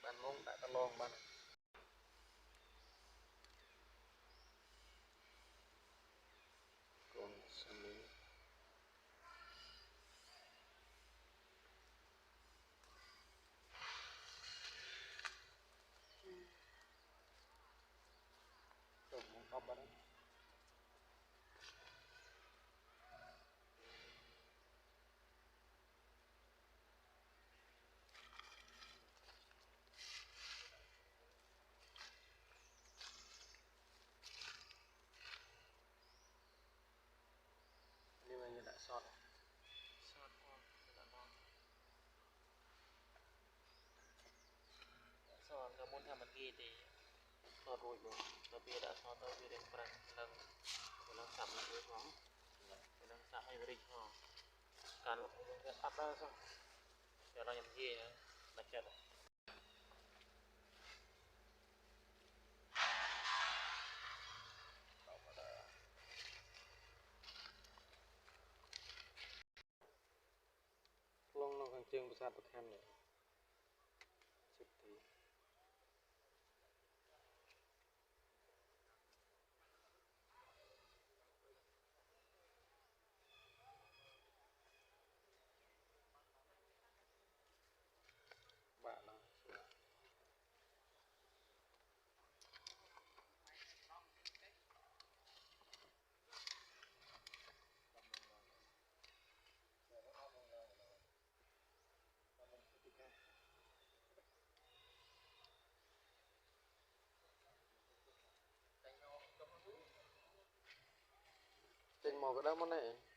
bạn mong đã ta long bạn còn xem đi tổng mong top bạn nhưng mà như đã sọt sọt là muốn tham mình ghi thì sọt rồi rồi tapi đã sọt tới vì đến phần lần sắm là với nó lần sắm hay với nóการอัพได้สักเดี๋ยวเรายังยี่นะมาเช็ดลงลงกางเกงประสาทประคันเนี่ยสิบทีบาทนะtrên mò cái đó món này